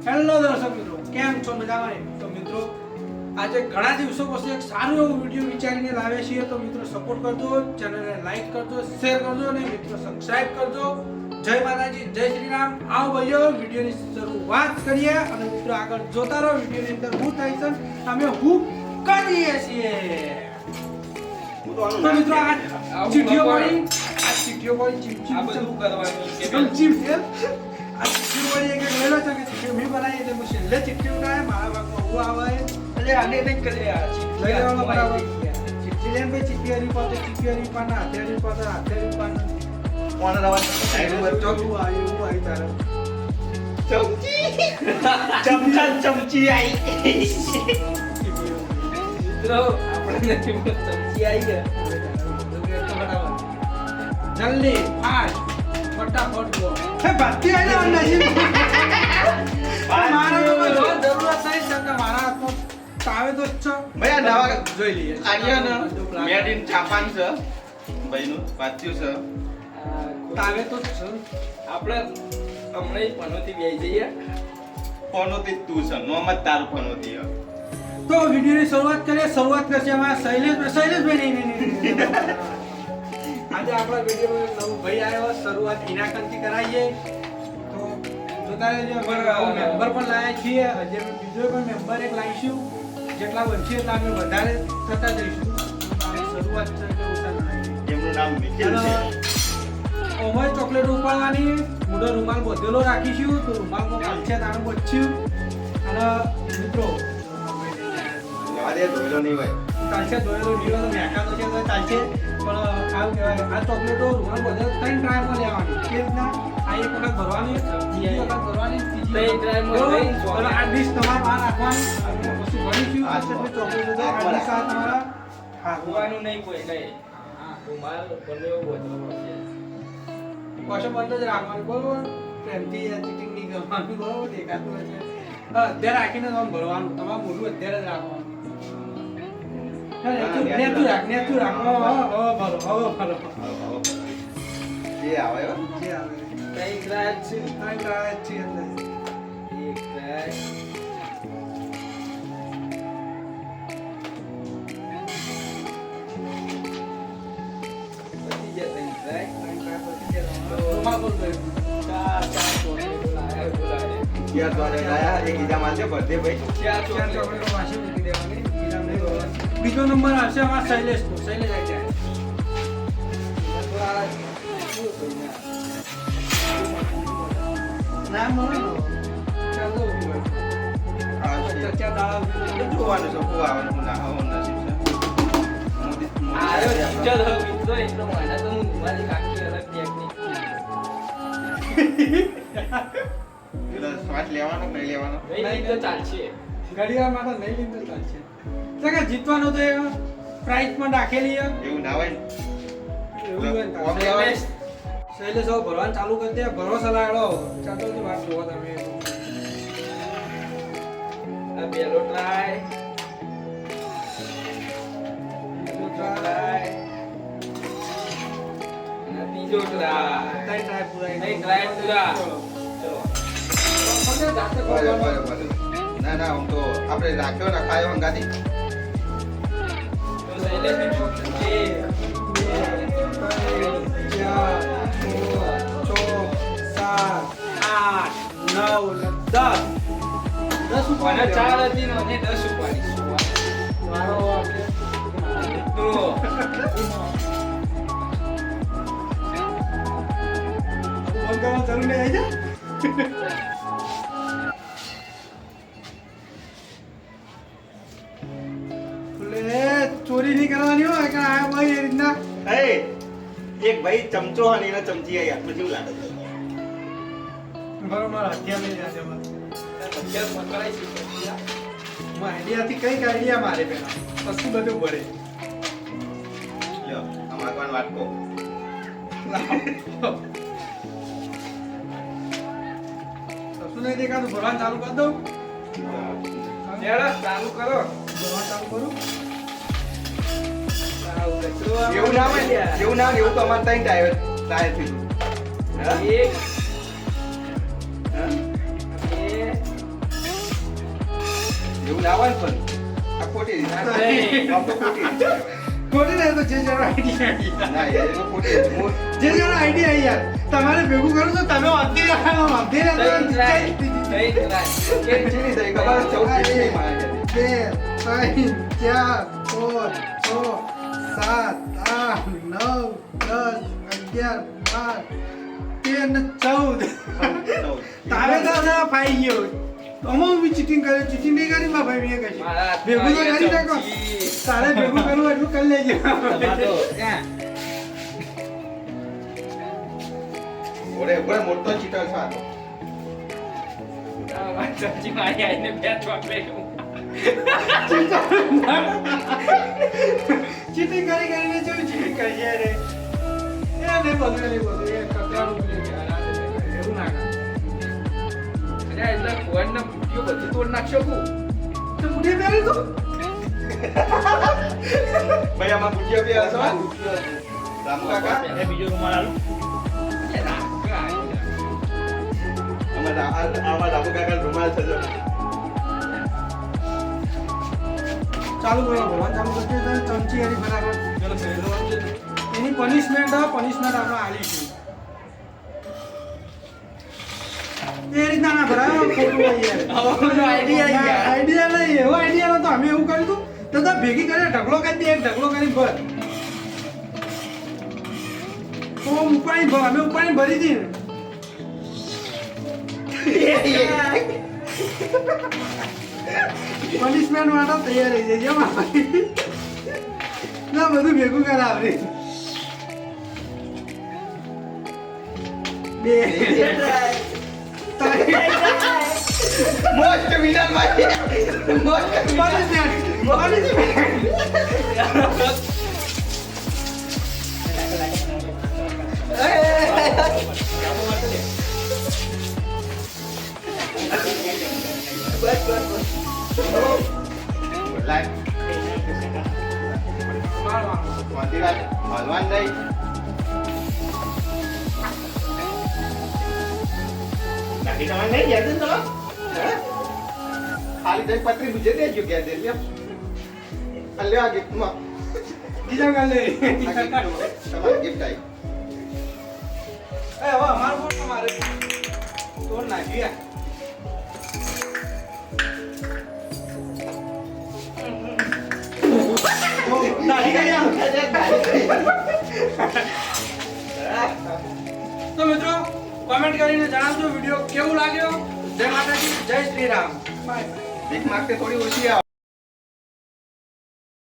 Hello દર્શક મિત્રો, કેમ છો? મજામાં ને? તો મિત્રો આજે ઘણા દિવસો પછી એક સારો એવો વિડીયો વિચારીને લાવ્યા છીએ. તો મિત્રો સપોર્ટ કરજો, ચેનલને લાઈક કરજો, શેર કરજો અને મિત્રો સબસ્ક્રાઇબ કરજો. જય માતાજી, જય શ્રી રામ. આવો ભાઈઓ વિડીયોની શરૂઆત કરીએ અને મિત્રો આગળ જોતા રહો. વિડીયોની અંદર હું થાય છે અમે હું કરીએ છીએ. તો મિત્રો આ ચીઠીઓ વાળી ચીઠીઓ આ બધું કરવાનું છે. આ ચીઠીઓ વાળી એક લેલો છે કે ચીઠીઓ મેં બનાવી એટલે હું છેલ્લે ચીઠીઓ ઉડાય મારા ભાગમાં હું આવે એટલે આને નહીં કરે આ ચીઠી લઈ લેવાનો બરાબર. આ ચીઠી લેન ભાઈ ચીઠી હરી પાતો ચીઠી હરી પાના હાથે હરી પાતો હાથે હરી પાના કોણ રવા હું આવી તારે ચમચી આઈ મિત્રો આપણે નથી ચમચી આઈ ગયા જલ્દી ફાસ્ટ ફટાફટ ગો હે બાકી આને નસીબ મારા તો કોઈ જરૂરત નહીં છે કે મારા હાથમાં તાવે તો જ છે ભાઈ આ નવા જોઈ લઈએ આર્યન મેડ ઇન જાપાન છે ભાઈનું વાંચ્યું છે તાવે તો જ છે આપણે હમણાં પનોતી બેસી જઈએ પનોતી તું છે નોમત તારું પનોતી તો વિડિયોની શરૂઆત કરશે અમારા શૈલેષભાઈ નહીં આજે આપણા વિડીયોમાં નવો ભાઈ આવ્યો. શરૂઆત ઇનાકનથી કરાવીએ તો જોતા રહેજો. મેમ્બર પણ લાવ્યા છીએ. હજી અમે બીજો પણ મેમ્બર એક લાવીશું. જેટલા બનશે એટલા અમે વધારે થતા જઈશું. શરૂઆત છે એટલે ઓછા નહીં. એમનું નામ નિખિલ છે ઓમય ચોકલેટ ઉપાડવાની મોટો રૂમાલ બધેલો રાખીશું તો રૂમાલમાં કાલશે તારું બચ્યું અને મિત્રો અરે ધોઈલો નહીં ભાઈ કાલશે ધોયેલો નીલો તો મેકા તો છે તો ચાલશે પણ આવું કહેવાય આ ચોકલેટો રૂમાલ બધે ત્રણ ટ્રાયમાં લેવાની કે રીતના આ એક વખત ભરવાની બીજી વખત ભરવાની ત્રીજી વખત આ ડીશ તમારે બહાર રાખવાની પછી ભરીશું આ ચોકલેટો તો આ ડીશ આ તમારા હાથવાનું નહીં કોઈ નહીં રૂમાલ બનેવો બધો પડશે પાછો બંધ જ રાખવાનું બરોબર પ્રેમથી ચીટિંગ નહીં કરવાનું બરોબર દેખાતું એટલે અત્યારે રાખીને આમ ભરવાનું તમારું મોઢું અત્યારે જ રાખવાનું નેતું રાખ ભરો જે આવે જે આવે કઈ ગ્રાહક છે આ ટ્રાય છે અંદર એક ગ્રાહક પતી જાય તઈ ગ્રાહક રૂમાલ બોલ ગયો ચાર ચોકલેટો લાયા બોલાવે યાર તો લાયા એક ઈજા મારજે ભરતે ભાઈ ચાર ચાર ચોકલેટો વાસી મૂકી દેવાની બીજા નહીં ભરવાની. બીજો નંબર આવશે અમારા શૈલેષ નો શૈલેષ આવી જાય નામ મળે ને ચાલ તો ઉભી હોય. ચાર દાડા જોવાનું છે શું આવવાનું ના આવવાનું નસીબ છે આયો ટીચર હવે મિત્રો એટલો મને તો હું મારી કાકી અલગ ટેકનિક એટલે શ્વાસ લેવાનો નહીં લેવાનો નહીં તો ચાલશે ઘડિયાળ માટે નહીં લીધું તો ચાલશે. તો કે જીતવાનું તો પ્રાઇઝ પણ રાખેલી છે. એવું ના હોય ને એવું હોય ને કોમ તારે. લેવાય શૈલેષ હવે ભરવાનું ચાલુ કરી દે. ભરોસો લાડો ચાલો તો વાત જોવો તમે. આ પેલો ટ્રાય બીજો try. ટ્રાય અને બીજો ટ્રાય ત્રણ try પૂરા. નહીં ટ્રાય પૂરા ચલો પણ જાતે બરાબર ભરવાનું. બરાબર ના ના હું તો આપણે રાખ્યો ના ખાયો અંગાથી તો શૈલેષ ની ચોકલેટ છે બે, ત્રણ, ચાર, પાંચ, છ, સાત, આઠ, નવ ને 10. 10 મને ઉપાડી 4 હતી ને મને 10 ઉપાડી મારો આપણે તો બંગાળમાં જરૂર નહીં આવી જા. લે ચોરી નહીં કરવાની હોય કે આ ભાઈ એ રીતના હે એક ભાઈ ચમચો અને એનો ચમચી આઈ આટલું જેવું લાગે છે બરોબર હથિયાર લઈ જાજે બસ. અત્યારે પકડાઈ છે હું આઈડિયાથી કઈક આઈડિયા મારે પેલા પછી બધું ભરે લ્યો આ માગવાન વાટકો કશું નહીં દેખાતું. ભરવાનું ચાલુ કરી દઉં. ચલો ચાલુ કરો ભરવાનું ચાલુ કરું. આવું કચરો આવે. એવું ના હોય એવું ના હોય એવું તો અમારે ત્યાં ટાયર ટાયર થયું હા? એક હા? બે ના હોય પણ આ ખોટી રીત. ના, નહીં. આમ તો ખોટી રીત કહેવાય. ખોટી નહીં તો જે જણો આઈડિયા ના યાર એનો ખોટી રીત. જે જણો આઈડિયા યાર તમારે ભેગું કરું તો તમે વાંધી રાખો વાંધી તઈ રાખો ટ્રાય. તઈ ટ્રાય. ચીની થઈ ખબર 14 ચીની મારે છે. 2 3 4 5 6 7 8 9 10 11 12 13 14 તારે તો ના ફાઈ ગયો અમો બી ચીટિંગ કરે ચીટિંગ નહીં કરી માં ભાઈ મેં કશી મારા ભેગું તો કરી નાખો ચમચી. તારે ભેગું કરવું એટલું કરી લેજો તમારો ક્યાં? ઓરે ઓરે મોટો ચીટર છે આ તો. આ મારી ચમચી મારી આઈને બે ચોકલેટ ચીટિંગ કરી કરીને જેવું ચીટિંગ કરી યાર એ નહીં બધું એ કચરાનું પેલું છે, એવું ના કર અરે એટલે ફોન ને બુટીઓ બધી તોડ નાખશો કુ તો બુઢી પહેરી તું ભાઈ આમાં ગુજિયા બી હશે રામુ કાકા બીજો રૂમાલ આલો આમાં રામુ કાકા રૂમાલ છે જો. ચાલુ કરો ભગવાન ચાલુ કરતી હોય તો ચમચી એની બરાબર ચલો પહેલો એની પનિશમેન્ટ આપણે આલીશું એ રીતના ના ભરાય ખોટું હોય યાર આવાનો idea યાર. આઈડિયા નહીં એવો આઈડિયા નતો અમે એવું કર્યું હતું તો ભેગી કરીને ઢગલો કરી દે એક ઢગલો કરીને ભર તો ઉપાડી ભર અમે ઉપાડી ભરી દી ને પનિશમેન્ટ માટે તૈયાર થઈ જાય ના બધું ભેગું કરાવે બે મોસ્ટ વિનર ભાઈ મોસ્ટ લાઈક હલવાન નહીં બાકી તમારે નહીં ગયા છે તમે ખાલી જઈ પતરી બીજે દેજો ગયા દે લ્યો આ ગિફ્ટમાં બીજા કાલે તમારી ગિફ્ટ આવી એ હવે અમારો ફોટો મારે તોડ નાખ્યું તો મિત્રો કોમેન્ટ કરીને જણાવજો વિડિયો કેવું લાગ્યો જય માતાજી જય શ્રી રામ બાય ભીખ માંગતે થોડી ઓછી આવે